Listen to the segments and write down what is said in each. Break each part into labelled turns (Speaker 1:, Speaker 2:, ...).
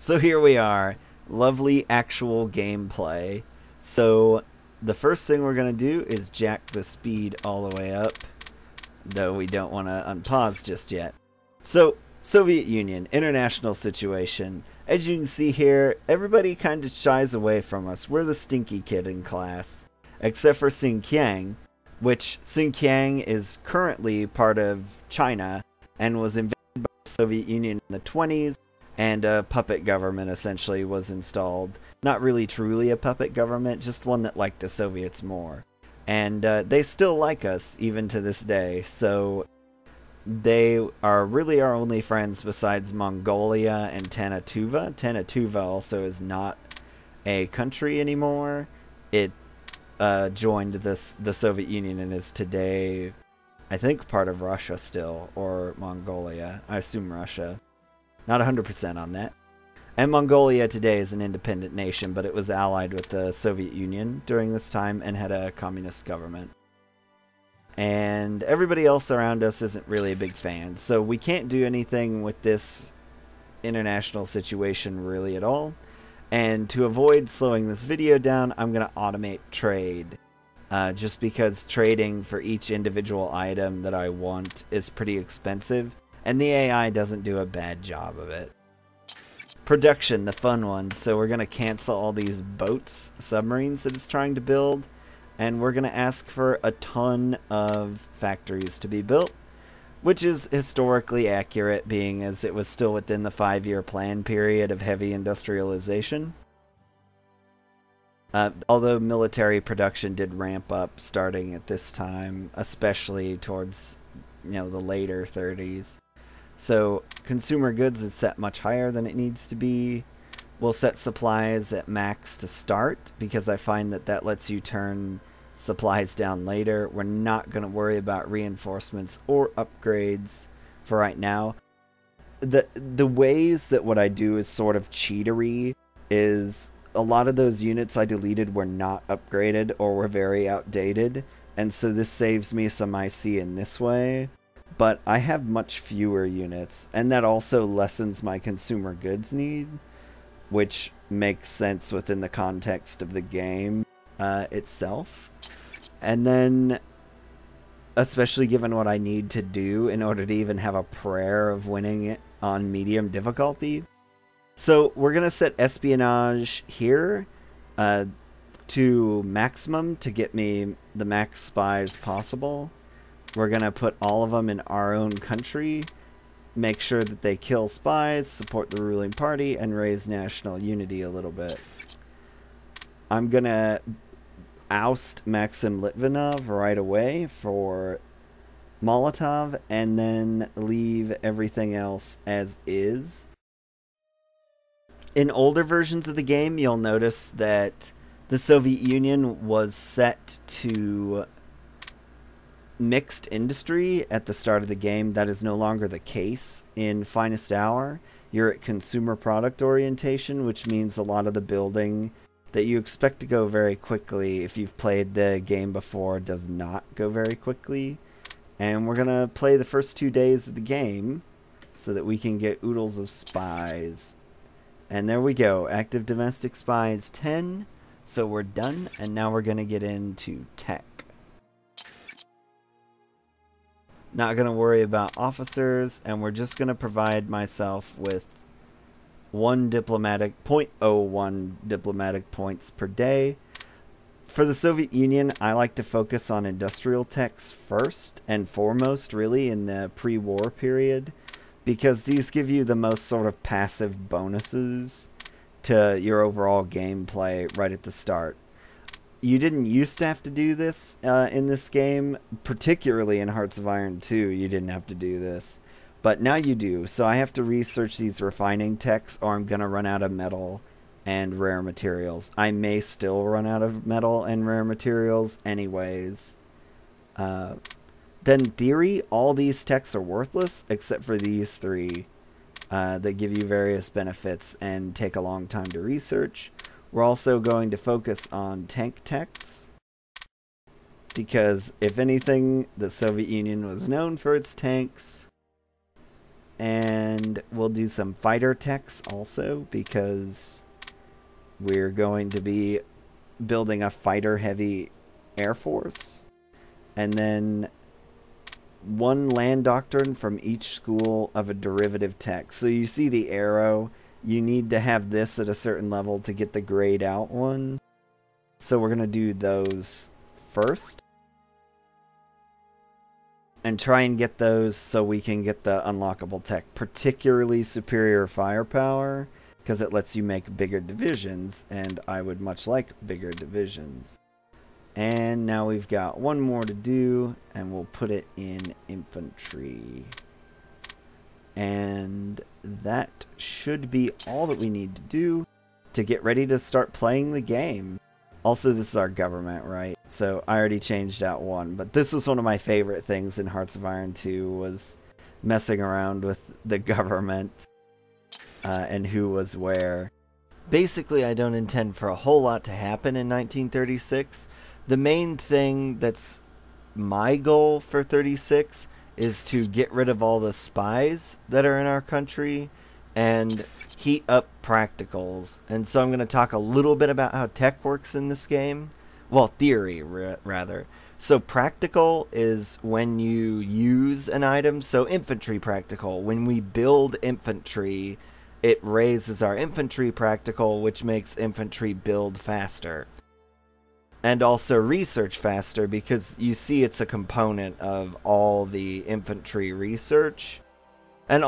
Speaker 1: So here we are. Lovely actual gameplay. So the first thing we're going to do is jack the speed all the way up, though we don't want to unpause just yet. So, Soviet Union, international situation. As you can see here, everybody kind of shies away from us. We're the stinky kid in class. Except for Xinjiang, which Xinjiang is currently part of China and was invaded by the Soviet Union in the 20s, and a puppet government essentially was installed. Not really truly a puppet government, just one that liked the Soviets more. And they still like us even to this day, so they are really our only friends besides Mongolia and Tanatuva. Tanatuva also is not a country anymore. It joined the Soviet Union and is today, I think, part of Russia still, or Mongolia. I assume Russia. Not 100% on that. And Mongolia today is an independent nation, but it was allied with the Soviet Union during this time and had a communist government. And everybody else around us isn't really a big fan, so we can't do anything with this international situation really at all. And to avoid slowing this video down, I'm going to automate trade. Just because trading for each individual item that I want is pretty expensive, and the AI doesn't do a bad job of it. Production, the fun one. So we're going to cancel all these boats, submarines that it's trying to build, and we're going to ask for a ton of factories to be built, which is historically accurate, being as it was still within the 5-year plan period of heavy industrialization. Although military production did ramp up starting at this time, especially towards, the later 30s. So consumer goods is set much higher than it needs to be. We'll set supplies at max to start, because I find that lets you turn supplies down later. We're not going to worry about reinforcements or upgrades for right now. The ways that what I do is sort of cheatery is a lot of those units I deleted were not upgraded or were very outdated, and so this saves me some IC in this way. But I have much fewer units, and that also lessens my consumer goods need, which makes sense within the context of the game itself. And then, especially given what I need to do in order to even have a prayer of winning it on medium difficulty. So we're going to set espionage here to maximum to get me the max spies possible. We're going to put all of them in our own country, make sure that they kill spies, support the ruling party, and raise national unity a little bit. I'm going to oust Maxim Litvinov right away for Molotov, and then leave everything else as is. In older versions of the game, you'll notice that the Soviet Union was set to mixed industry at the start of the game. That is no longer the case in Finest Hour. You're at consumer product orientation, which means a lot of the building that you expect to go very quickly if you've played the game before does not go very quickly. And we're going to play the first 2 days of the game so that we can get oodles of spies. And there we go. Active domestic spies 10. So we're done, and now we're going to get into tech. Not going to worry about officers, and we're just going to provide myself with 0.01 diplomatic points per day. For the Soviet Union, I like to focus on industrial techs first and foremost, really, in the pre-war period, because these give you the most sort of passive bonuses to your overall gameplay right at the start. You didn't used to have to do this in this game, particularly in Hearts of Iron 2, you didn't have to do this. But now you do, so I have to research these refining techs, or I'm going to run out of metal and rare materials. I may still run out of metal and rare materials anyways. Then in theory, all these techs are worthless, except for these three that give you various benefits and take a long time to research. We're also going to focus on tank techs, because if anything, the Soviet Union was known for its tanks. And we'll do some fighter techs also, because we're going to be building a fighter-heavy Air Force. And then one land doctrine from each school of a derivative tech. So you see the arrow. You need to have this at a certain level to get the grayed out one. So we're going to do those first. And try and get those so we can get the unlockable tech. Particularly superior firepower, because it lets you make bigger divisions, and I would much like bigger divisions. And now we've got one more to do, and we'll put it in infantry. And that should be all that we need to do to get ready to start playing the game. Also, this is our government, right? So I already changed out one, but this was one of my favorite things in Hearts of Iron 2, was messing around with the government and who was where. Basically, I don't intend for a whole lot to happen in 1936. The main thing that's my goal for 36 is to get rid of all the spies that are in our country and heat up practicals. And so I'm going to talk a little bit about how tech works in this game. Well, theory, rather. So practical is when you use an item. So infantry practical. When we build infantry, it raises our infantry practical, which makes infantry build faster. And also research faster, because you see it's a component of all the infantry research. And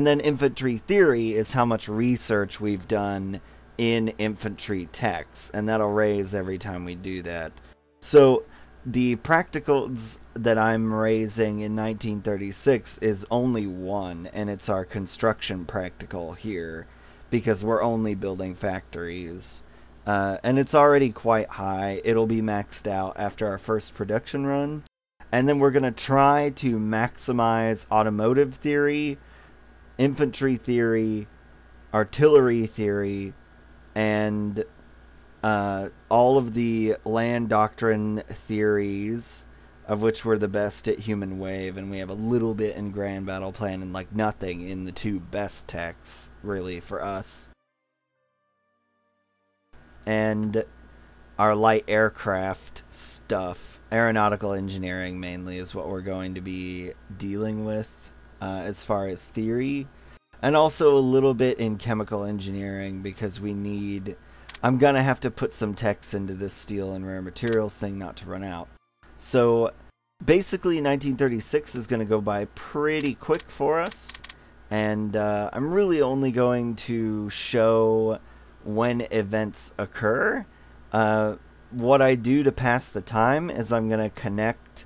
Speaker 1: then infantry theory is how much research we've done in infantry techs, and that'll raise every time we do that. So the practicals that I'm raising in 1936 is only one, and it's our construction practical here, because we're only building factories. And it's already quite high. It'll be maxed out after our first production run. And then we're going to try to maximize automotive theory, infantry theory, artillery theory, and all of the land doctrine theories, of which we're the best at human wave, and we have a little bit in grand battle plan and like nothing in the two best techs, really, for us. And our light aircraft stuff, aeronautical engineering mainly, is what we're going to be dealing with as far as theory. And also a little bit in chemical engineering, because we need... I'm going to have to put some techs into this steel and rare materials thing not to run out. So basically 1936 is going to go by pretty quick for us. And I'm really only going to show when events occur. What I do to pass the time is I'm going to connect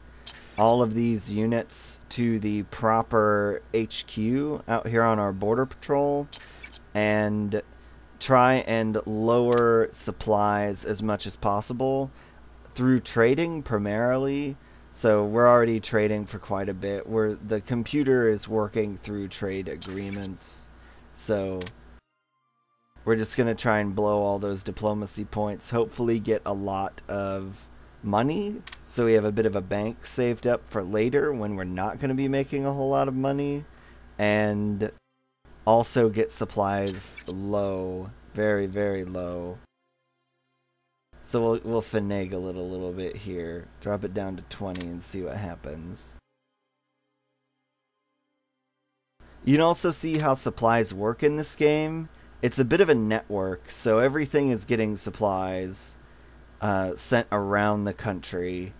Speaker 1: all of these units to the proper HQ out here on our border patrol and try and lower supplies as much as possible through trading primarily. So we're already trading for quite a bit. The computer is working through trade agreements. So we're just going to try and blow all those diplomacy points, hopefully get a lot of money, so we have a bit of a bank saved up for later when we're not going to be making a whole lot of money, and also get supplies low, very, very low. So we'll finagle it a little bit here, drop it down to 20 and see what happens. You can also see how supplies work in this game. It's a bit of a network, so everything is getting supplies sent around the country,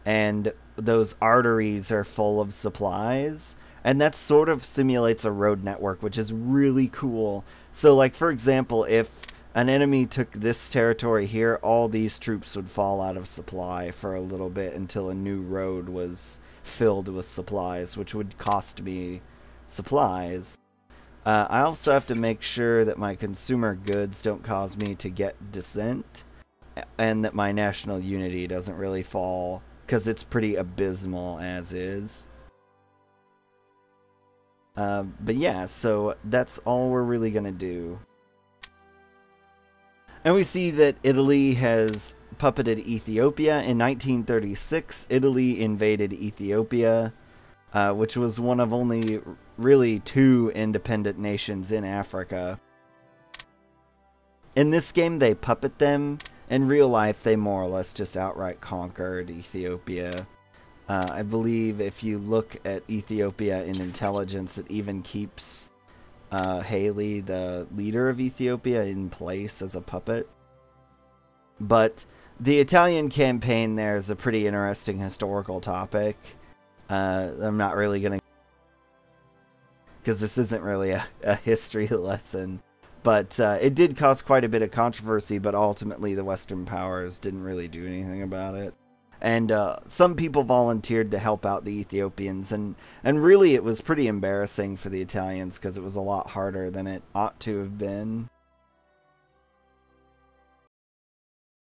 Speaker 1: and those arteries are full of supplies, and that sort of simulates a road network, which is really cool. So like, for example, if an enemy took this territory here, all these troops would fall out of supply for a little bit until a new road was filled with supplies, which would cost me supplies. I also have to make sure that my consumer goods don't cause me to get dissent, and that my national unity doesn't really fall, because it's pretty abysmal as is. But yeah, so that's all we're really going to do. And we see that Italy has puppeted Ethiopia. In 1936, Italy invaded Ethiopia, which was one of only really two independent nations in Africa. In this game, they puppet them. In real life, they more or less just outright conquered Ethiopia. I believe if you look at Ethiopia in intelligence, it even keeps Haley, the leader of Ethiopia, in place as a puppet. But the Italian campaign there is a pretty interesting historical topic. I'm not really going to... because this isn't really a history lesson. But it did cause quite a bit of controversy, but ultimately the Western powers didn't really do anything about it. And some people volunteered to help out the Ethiopians, and really it was pretty embarrassing for the Italians because it was a lot harder than it ought to have been.